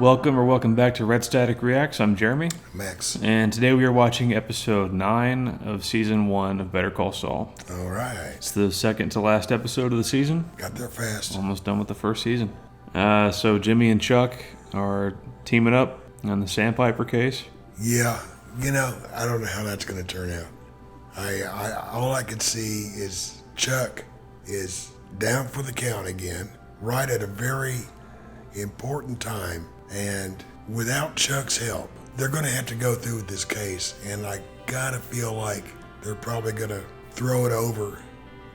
Welcome back to Red Static Reacts. I'm Jeremy. Max. And today we are watching episode 9 of season 1 of Better Call Saul. All right. It's the second to last episode of the season. Got there fast. Almost done with the first season. So Jimmy and Chuck are teaming up on the Sandpiper case. Yeah, I don't know how that's going to turn out. All I could see is Chuck is down for the count again, right at a very important time. And without Chuck's help, they're going to have to go through with this case. And I kind of feel like they're probably going to throw it over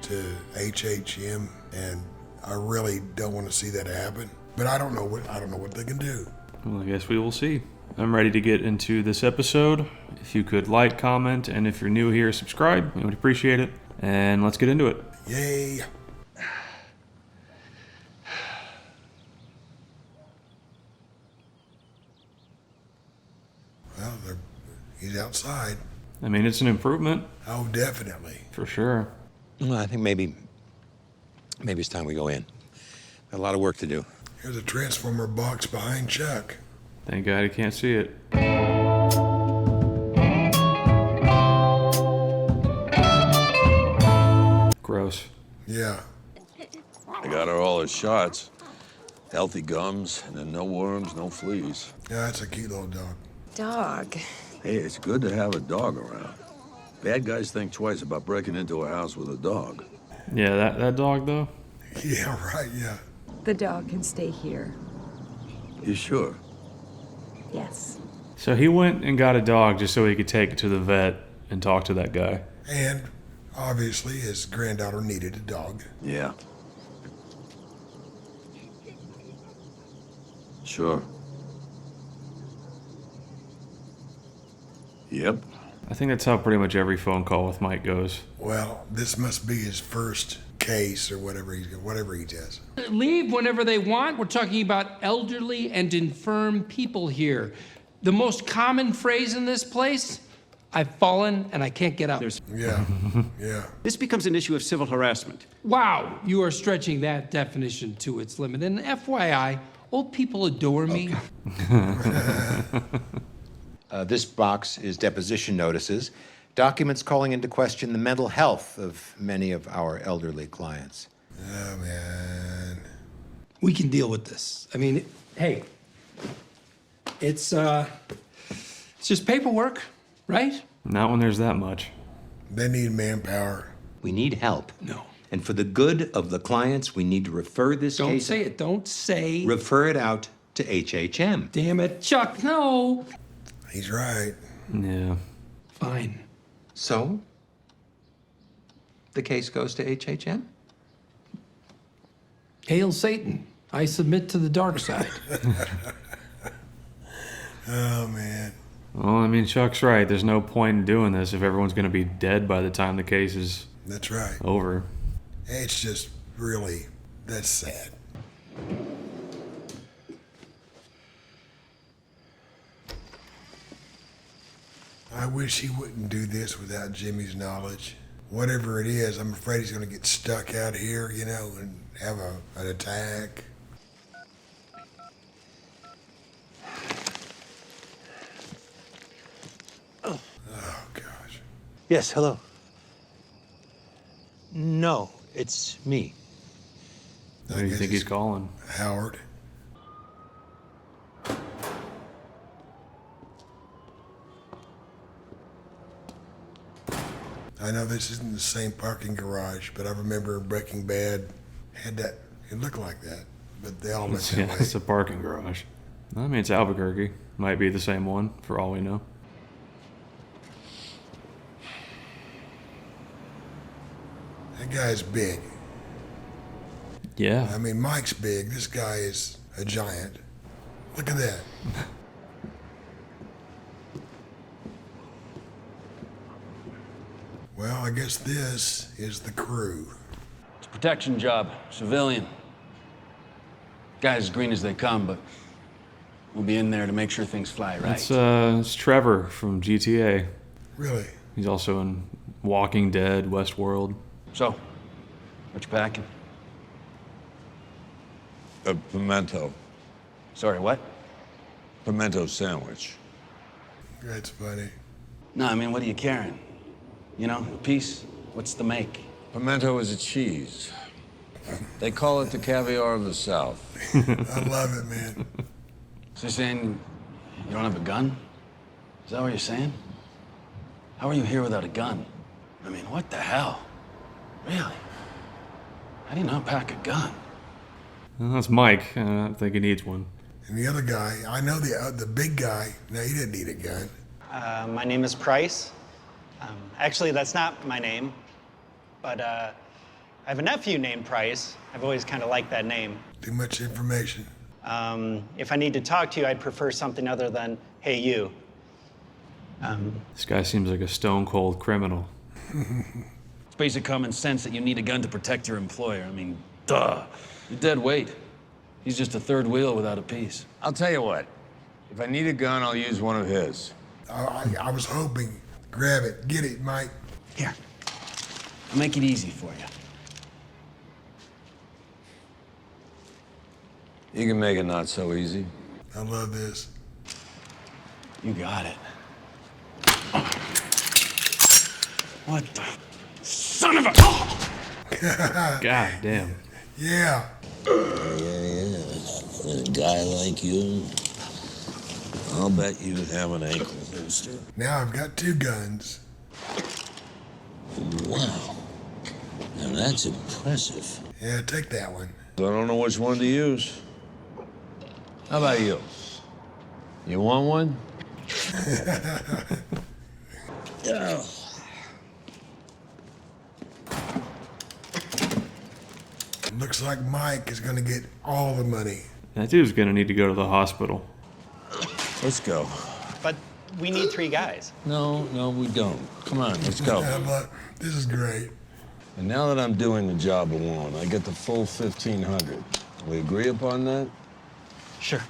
to HHM. And I really don't want to see that happen. But I don't know what they can do. Well, I guess we will see. I'm ready to get into this episode. If you could like, comment, and if you're new here, subscribe. We would appreciate it. And let's get into it. Yay. Well, he's outside. I mean, it's an improvement. Oh, definitely. For sure. Well, I think maybe it's time we go in. Got a lot of work to do. There's a transformer box behind Chuck. Thank God he can't see it. Gross. Yeah. I got her all her shots. Healthy gums, and then no worms, no fleas. Yeah, that's a cute little dog. Dog. Hey, it's good to have a dog around. Bad guys think twice about breaking into a house with a dog. Yeah, that dog, though. Yeah, right, yeah. The dog can stay here. You sure? Yes. So he went and got a dog just so he could take it to the vet and talk to that guy. And obviously his granddaughter needed a dog. Yeah. Sure. Yep. I think that's how pretty much every phone call with Mike goes. Well, this must be his first case or whatever he does. Leave whenever they want. We're talking about elderly and infirm people here. The most common phrase in this place, I've fallen and I can't get up. Yeah, yeah. This becomes an issue of civil harassment. Wow, you are stretching that definition to its limit. And FYI, old people adore me. This box is deposition notices, documents calling into question the mental health of many of our elderly clients. Oh, man. We can deal with this. I mean, hey, it's just paperwork, right? Not when there's that much. They need manpower. We need help. No. And for the good of the clients, we need to refer this Don't case... say it. Don't say. Refer it out to HHM. Damn it, Chuck, no. He's right. Yeah. Fine. So, the case goes to HHM? Hail Satan. I submit to the dark side. Oh, man. Well, I mean, Chuck's right. There's no point in doing this if everyone's going to be dead by the time the case is That's right. over. It's just really, that's sad. I wish he wouldn't do this without Jimmy's knowledge. Whatever it is, I'm afraid he's going to get stuck out here, and have an attack. Oh, gosh. Yes, hello. No, it's me. Who do you think he's calling? Howard. I know this isn't the same parking garage, but I remember Breaking Bad had that. It looked like that, but they all went that Yeah, way. it's a parking garage. I mean, it's Albuquerque. Might be the same one, for all we know. That guy's big. Yeah. I mean, Mike's big. This guy is a giant. Look at that. Well, I guess this is the crew. It's a protection job, civilian. Guys as green as they come, but we'll be in there to make sure things fly right. It's Trevor from GTA. Really? He's also in Walking Dead, Westworld. So, what you packing? Pimento. Sorry, what? Pimento sandwich. That's funny. No, I mean, what are you carrying? You know, a piece? What's the make? Pimento is a cheese. They call it the caviar of the South. I love it, man. So you're saying you don't have a gun? Is that what you're saying? How are you here without a gun? I mean, what the hell? Really? How do you not pack a gun? Well, that's Mike. I don't think he needs one. And the other guy, I know the big guy. No, he didn't need a gun. My name is Price. Actually, that's not my name, but I have a nephew named Price. I've always kind of liked that name. Too much information. If I need to talk to you, I'd prefer something other than, hey, you. This guy seems like a stone-cold criminal. It's basic common sense that you need a gun to protect your employer. I mean, duh. You're dead weight. He's just a third wheel without a piece. I'll tell you what. If I need a gun, I'll use one of his. I was hoping. Grab it. Get it, Mike. Here. I'll make it easy for you. You can make it not so easy. I love this. You got it. What the son of a... God damn. Yeah. A guy like you, I'll bet you have an ankle holster. Now I've got 2 guns. Wow. Now that's impressive. Yeah, take that one. I don't know which one to use. How about you? You want one? Yeah. Looks like Mike is gonna get all the money. That dude's gonna need to go to the hospital. Let's go. But we need 3 guys. No, we don't. Come on, let's go. Yeah, but this is great. And now that I'm doing the job alone, I get the full 1,500. We agree upon that? Sure.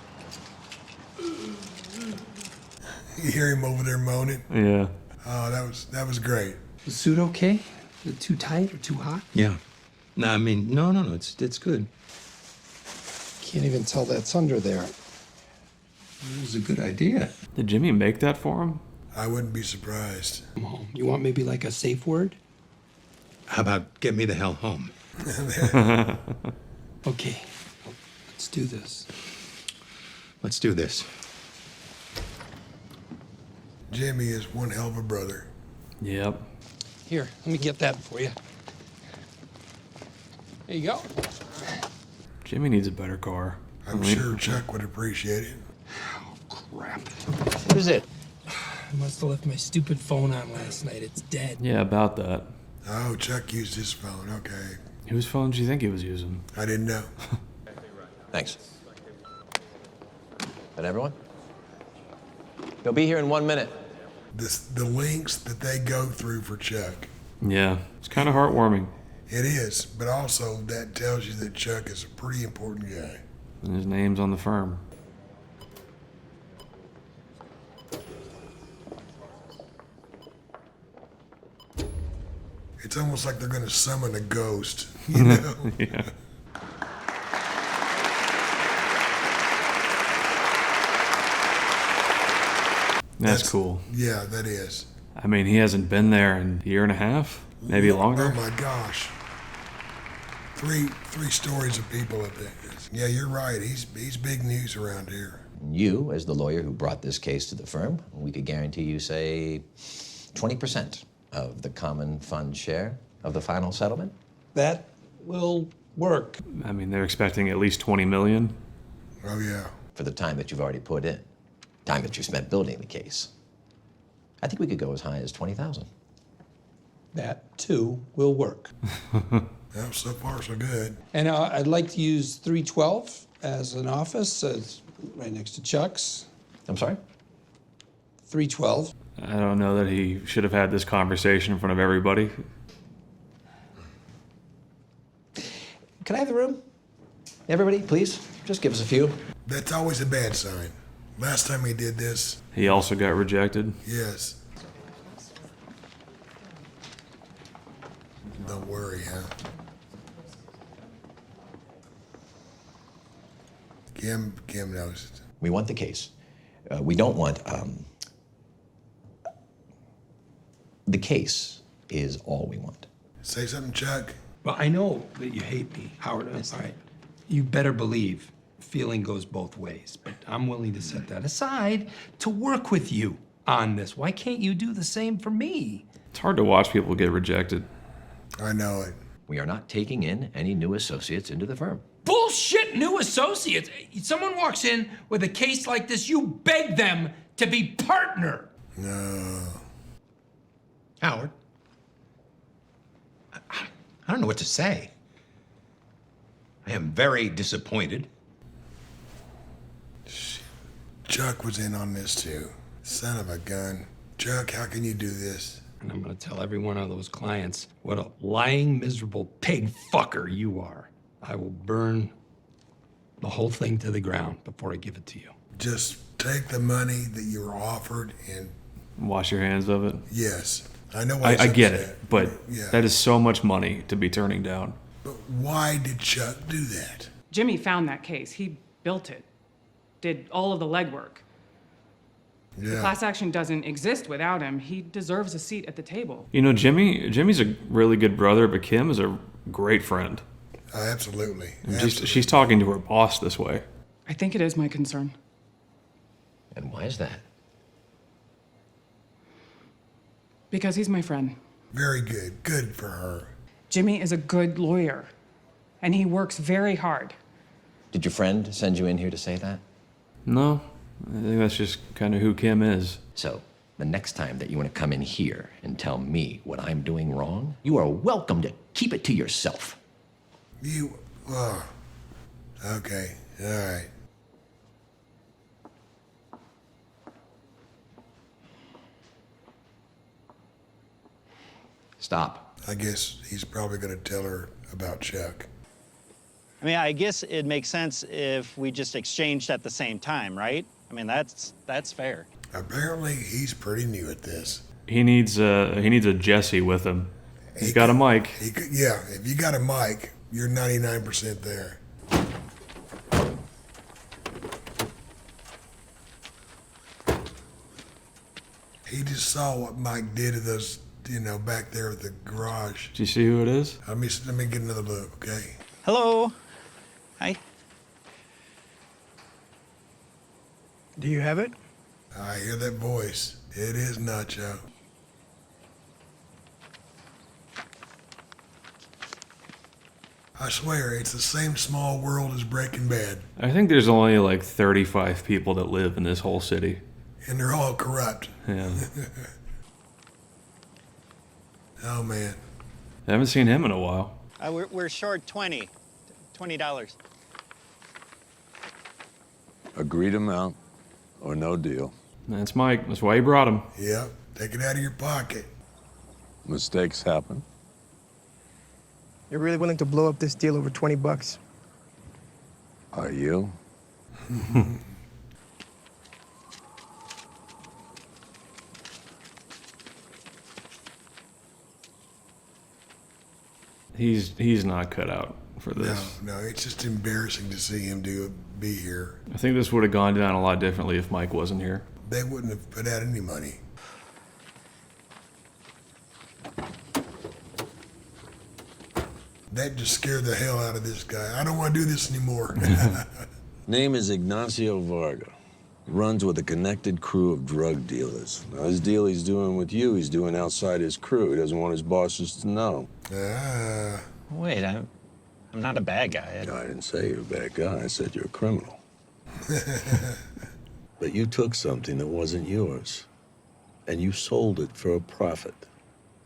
You hear him over there moaning? Yeah. Oh, that was great. The suit okay? Is it too tight or too hot? Yeah. No, I mean, no, it's good. Can't even tell that's under there. It was a good idea. Did Jimmy make that for him? I wouldn't be surprised. You want maybe like a safe word? How about get me the hell home? Okay, let's do this. Let's do this. Jimmy is one hell of a brother. Yep. Here, let me get that for you. There you go. Jimmy needs a better car. I'm sure Chuck would appreciate it. Oh, crap. What is it? I must have left my stupid phone on last night. It's dead. Yeah, about that. Oh, Chuck used his phone. Okay. Whose phone do you think he was using? I didn't know. Thanks. That everyone? They'll be here in 1 minute. The links that they go through for Chuck. Yeah, it's kind of heartwarming. It is, but also that tells you that Chuck is a pretty important guy. And his name's on the firm. It's almost like they're going to summon a ghost, you know? Yeah. That's cool. Yeah, that is. I mean, he hasn't been there in a year and a half, maybe longer. Oh my gosh. Three stories of people up there. Yeah, you're right. He's big news around here. You, as the lawyer who brought this case to the firm, we could guarantee you, say, 20% of the common fund share of the final settlement. That will work. I mean, they're expecting at least 20 million. Oh yeah. For the time that you've already put in, time that you spent building the case. I think we could go as high as 20,000. That, too, will work. Well, so far so good. And I'd like to use 312 as an office, right next to Chuck's. I'm sorry? 312. I don't know that he should have had this conversation in front of everybody. Can I have the room? Everybody, please, just give us a few. That's always a bad sign. Last time he did this, He also got rejected. yes. Don't worry, huh? Kim knows it. We want the case We don't want, the case is all we want. Say something, Chuck. Well, I know that you hate me, Howard. All right. You better believe feeling goes both ways, but I'm willing to set that aside to work with you on this. Why can't you do the same for me? It's hard to watch people get rejected. I know it. We are not taking in any new associates into the firm. Bullshit new associates. Someone walks in with a case like this, you beg them to be partner. No. Howard, I don't know what to say. I am very disappointed. Chuck was in on this too. Son of a gun. Chuck, how can you do this? And I'm gonna tell every one of those clients what a lying, miserable pig fucker you are. I will burn the whole thing to the ground before I give it to you. Just take the money that you were offered and... Wash your hands of it. Yes. I know why I get upset, it, but yeah. that is so much money to be turning down. But why did Chuck do that? Jimmy found that case. He built it. Did all of the legwork. Yeah. The class action doesn't exist without him. He deserves a seat at the table. You know, Jimmy's a really good brother, but Kim is a great friend. Absolutely. She's talking to her boss this way. I think it is my concern. And why is that? Because he's my friend. Very good. Good for her. Jimmy is a good lawyer, and he works very hard. Did your friend send you in here to say that? No, I think that's just kind of who Kim is. So, the next time that you want to come in here and tell me what I'm doing wrong, you are welcome to keep it to yourself. Okay, all right. Stop. I guess he's probably going to tell her about Chuck. I mean, I guess it makes sense if we just exchanged at the same time, right? I mean, that's fair. Apparently, he's pretty new at this. He needs a Jesse with him. He's got a mic. Yeah, if you got a mic, you're 99% there. He just saw what Mike did to those, back there at the garage. Do you see who it is? Let me get another look, okay? Hello. Hi. Do you have it? I hear that voice. It is Nacho. I swear, it's the same small world as Breaking Bad. I think there's only like 35 people that live in this whole city. And they're all corrupt. Yeah. Oh, man. I haven't seen him in a while. We're short $20. Agreed amount or no deal. That's Mike. That's why you brought him. Yep. Take it out of your pocket. Mistakes happen. You're really willing to blow up this deal over $20? Are you? He's not cut out for this. No, it's just embarrassing to see him be here. I think this would have gone down a lot differently if Mike wasn't here. They wouldn't have put out any money. That just scared the hell out of this guy. I don't want to do this anymore. Name is Ignacio Varga. Runs with a connected crew of drug dealers. Now, his deal he's doing with you, he's doing outside his crew. He doesn't want his bosses to know. Wait, I'm not a bad guy. I didn't say you're a bad guy. I said you're a criminal. But you took something that wasn't yours, and you sold it for a profit.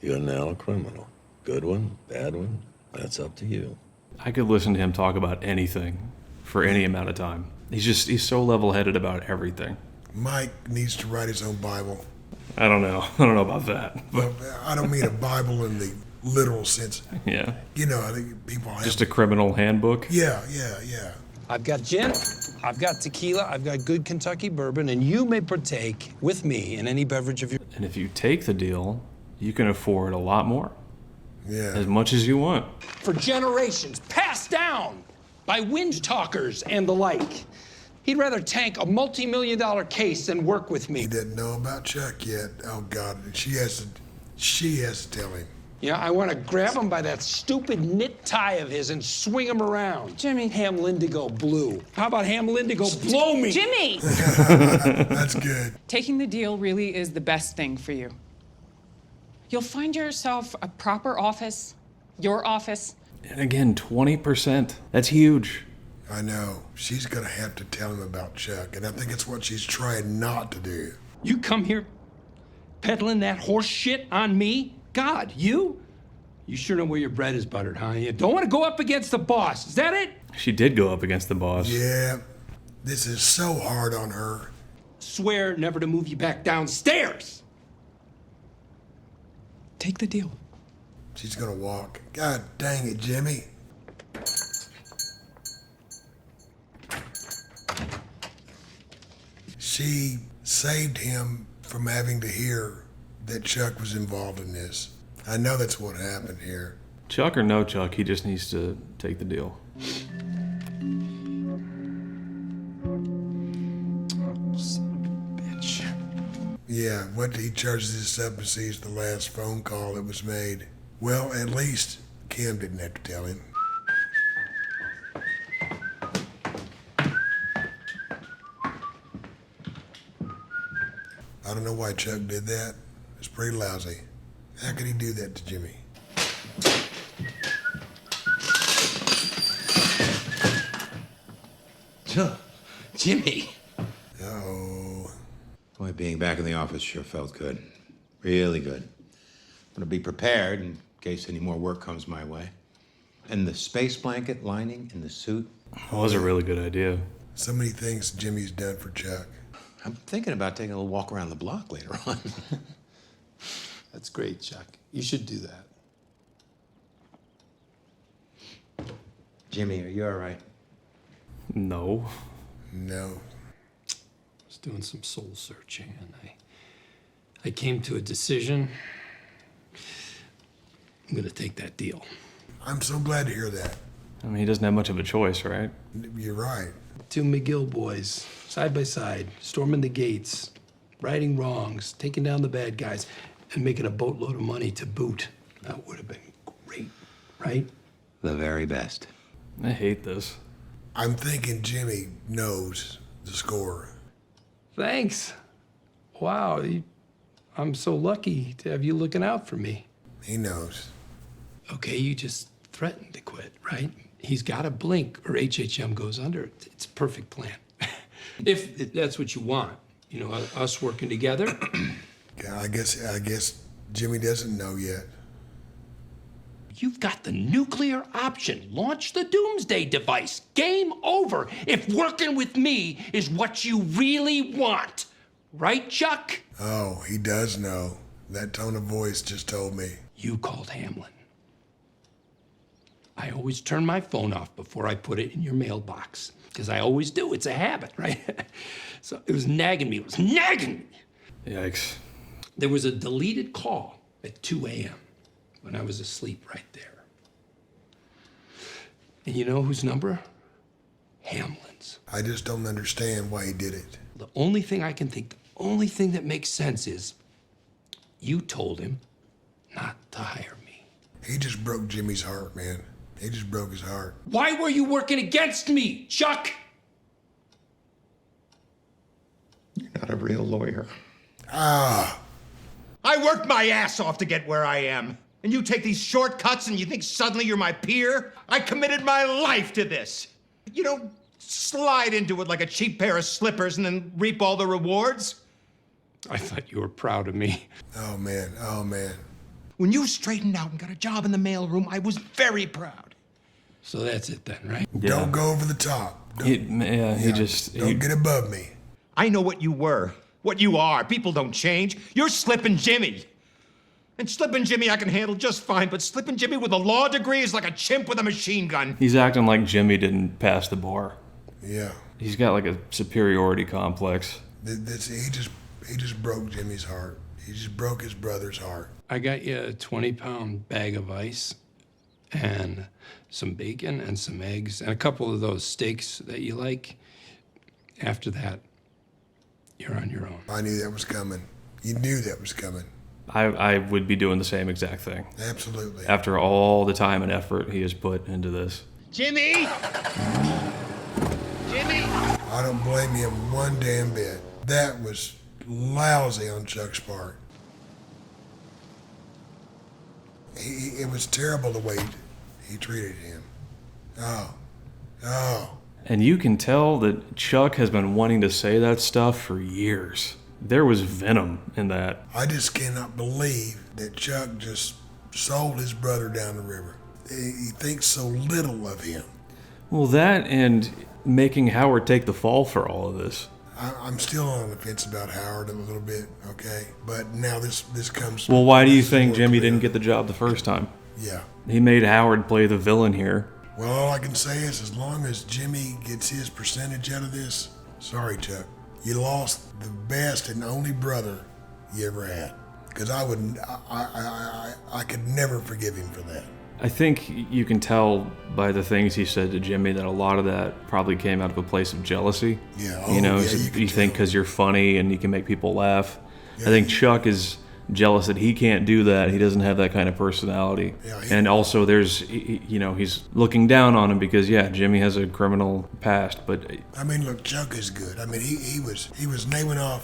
You're now a criminal. Good one, bad one, that's up to you. I could listen to him talk about anything for any amount of time. He's so level-headed about everything. Mike needs to write his own Bible. I don't know about that. But I don't mean a Bible in the literal sense. Yeah. I think people have... Just a criminal handbook? Yeah. I've got gin, I've got tequila, I've got good Kentucky bourbon, and you may partake with me in any beverage of your... And if you take the deal, you can afford a lot more. Yeah. As much as you want. For generations, passed down by wind talkers and the like. He'd rather tank a multi-million-dollar case than work with me. He didn't know about Chuck yet. Oh, God. She has to tell him. Yeah, I want to grab him by that stupid knit tie of his and swing him around. Jimmy. Ham Lindigo blue. How about Ham Lindigo blow me? Jimmy! That's good. Taking the deal really is the best thing for you. You'll find yourself a proper office, your office. And again, 20%. That's huge. I know. She's going to have to tell him about Chuck, and I think it's what she's trying not to do. You come here peddling that horse shit on me? God, you? You sure know where your bread is buttered, huh? You don't want to go up against the boss. Is that it? She did go up against the boss. Yeah. This is so hard on her. Swear never to move you back downstairs. Take the deal. She's going to walk. God dang it, Jimmy. She saved him from having to hear that Chuck was involved in this. I know that's what happened here. Chuck or no Chuck, he just needs to take the deal. Son of a bitch. Yeah, what he charges this up and sees the last phone call that was made. Well, at least Kim didn't have to tell him. I don't know why Chuck did that. It's pretty lousy. How could he do that to Jimmy? Jimmy. Uh-oh. Boy, being back in the office sure felt good. Really good. I'm gonna be prepared in case any more work comes my way. And the space blanket lining in the suit. That was a really good idea. So many things Jimmy's done for Chuck. I'm thinking about taking a little walk around the block later on. That's great, Chuck. You should do that. Jimmy, are you all right? No. No. I was doing some soul searching, and I came to a decision. I'm gonna take that deal. I'm so glad to hear that. I mean, he doesn't have much of a choice, right? You're right. Two McGill boys, side by side, storming the gates, righting wrongs, taking down the bad guys, and making a boatload of money to boot. That would have been great, right? The very best. I hate this. I'm thinking Jimmy knows the score. Thanks. Wow, I'm so lucky to have you looking out for me. He knows. Okay, you just threatened to quit, right? He's got to blink or HHM goes under. It's a perfect plan. If that's what you want, you know, us working together. Yeah, I guess Jimmy doesn't know yet. You've got the nuclear option. Launch the doomsday device. Game over. If working with me is what you really want. Right, Chuck? Oh, he does know. That tone of voice just told me. You called Hamlin. I always turn my phone off before I put it in your mailbox. Because I always do. It's a habit, right? So it was nagging me. It was nagging me. Yikes. There was a deleted call at 2 a.m. when I was asleep right there. And you know whose number? Hamlin's. I just don't understand why he did it. The only thing I can think, the only thing that makes sense is you told him not to hire me. He just broke Jimmy's heart, man. He just broke his heart. Why were you working against me, Chuck? You're not a real lawyer. Ah. I worked my ass off to get where I am. And you take these shortcuts and you think suddenly you're my peer? I committed my life to this. You don't slide into it like a cheap pair of slippers and then reap all the rewards. I thought you were proud of me. Oh, man. Oh, man. When you straightened out and got a job in the mailroom, I was very proud. So that's it then, right? Yeah. Don't go over the top. He Don't get above me. I know what you were, what you are. People don't change. You're Slippin' Jimmy. And Slippin' Jimmy I can handle just fine, but Slippin' Jimmy with a law degree is like a chimp with a machine gun. He's acting like Jimmy didn't pass the bar. Yeah. He's got like a superiority complex. He just broke Jimmy's heart. He just broke his brother's heart. I got you a 20-pound bag of ice and some bacon and some eggs and a couple of those steaks that you like. After that, you're on your own. I knew that was coming. You knew that was coming. I would be doing the same exact thing. Absolutely. After all the time and effort he has put into this. Jimmy! Jimmy! I don't blame him one damn bit. That was lousy on Chuck's part. It was terrible the way he treated him. Oh. And you can tell that Chuck has been wanting to say that stuff for years. There was venom in that. I just cannot believe that Chuck just sold his brother down the river. He thinks so little of him. Well, that and making Howard take the fall for all of this. I'm still on the fence about Howard a little bit, okay? But now this comes... Well, why do you think Jimmy didn't get the job the first time? Yeah. He made Howard play the villain here. Well, all I can say is as long as Jimmy gets his percentage out of this, sorry, Chuck, you lost the best and only brother you ever had. Because I could never forgive him for that. I think you can tell by the things he said to Jimmy that a lot of that probably came out of a place of jealousy. Yeah. You think because you're funny and you can make people laugh. Yeah, I think Chuck is jealous that he can't do that. He doesn't have that kind of personality. Yeah, and also he's looking down on him because, Jimmy has a criminal past. But I mean, look, Chuck is good. I mean, he was naming off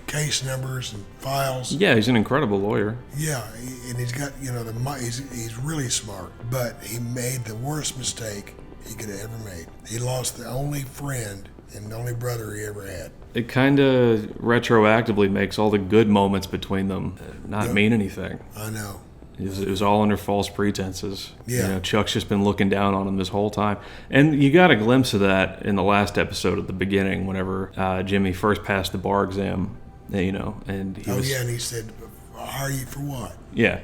case numbers and files. Yeah, he's an incredible lawyer. Yeah, and he's got, he's really smart. But he made the worst mistake he could have ever made. He lost the only friend and the only brother he ever had. It kind of retroactively makes all the good moments between them not mean anything. I know. It was all under false pretenses. Yeah. Chuck's just been looking down on him this whole time. And you got a glimpse of that in the last episode at the beginning whenever Jimmy first passed the bar exam, and he was... and he said, hire you for what? Yeah.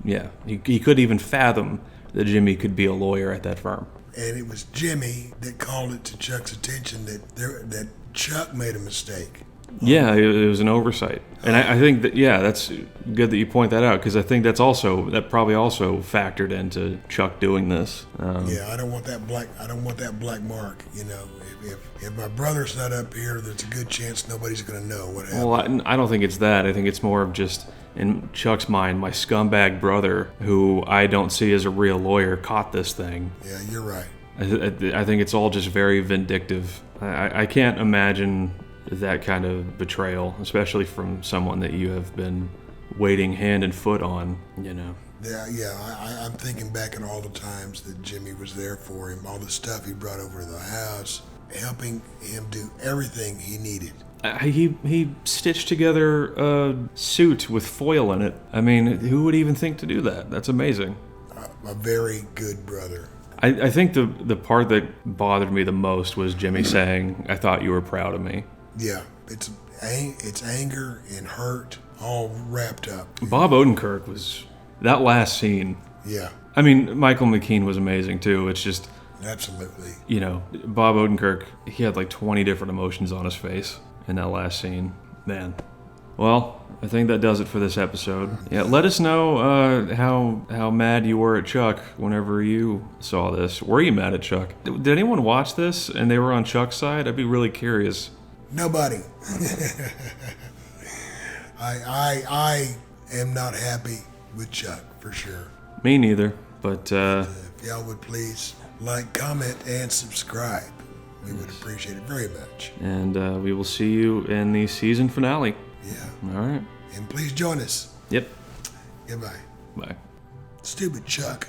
Yeah. He couldn't even fathom that Jimmy could be a lawyer at that firm. And it was Jimmy that called it to Chuck's attention that Chuck made a mistake. Yeah, it was an oversight. And I think that, that's good that you point that out, because I think that probably also factored into Chuck doing this. I don't want that black mark, If my brother's not up here, there's a good chance nobody's going to know what happened. Well, I don't think it's that. I think it's more of just, in Chuck's mind, my scumbag brother, who I don't see as a real lawyer, caught this thing. Yeah, you're right. I think it's all just very vindictive. I can't imagine that kind of betrayal, especially from someone that you have been waiting hand and foot on, Yeah, I'm thinking back at all the times that Jimmy was there for him, all the stuff he brought over to the house, helping him do everything he needed. He stitched together a suit with foil in it. I mean, who would even think to do that? That's amazing. A very good brother. I think the part that bothered me the most was Jimmy saying, "I thought you were proud of me." Yeah, it's anger and hurt all wrapped up. Bob Odenkirk was... That last scene. Yeah. I mean, Michael McKean was amazing too. It's just... Absolutely. Bob Odenkirk, he had like 20 different emotions on his face in that last scene. Man. Well, I think that does it for this episode. Yeah, let us know how mad you were at Chuck whenever you saw this. Were you mad at Chuck? Did anyone watch this and they were on Chuck's side? I'd be really curious. Nobody. I am not happy with Chuck, for sure. Me neither, but... if y'all would please like, comment, and subscribe. We would appreciate it very much. And we will see you in the season finale. Yeah. All right. And please join us. Yep. Goodbye. Bye. Stupid Chuck.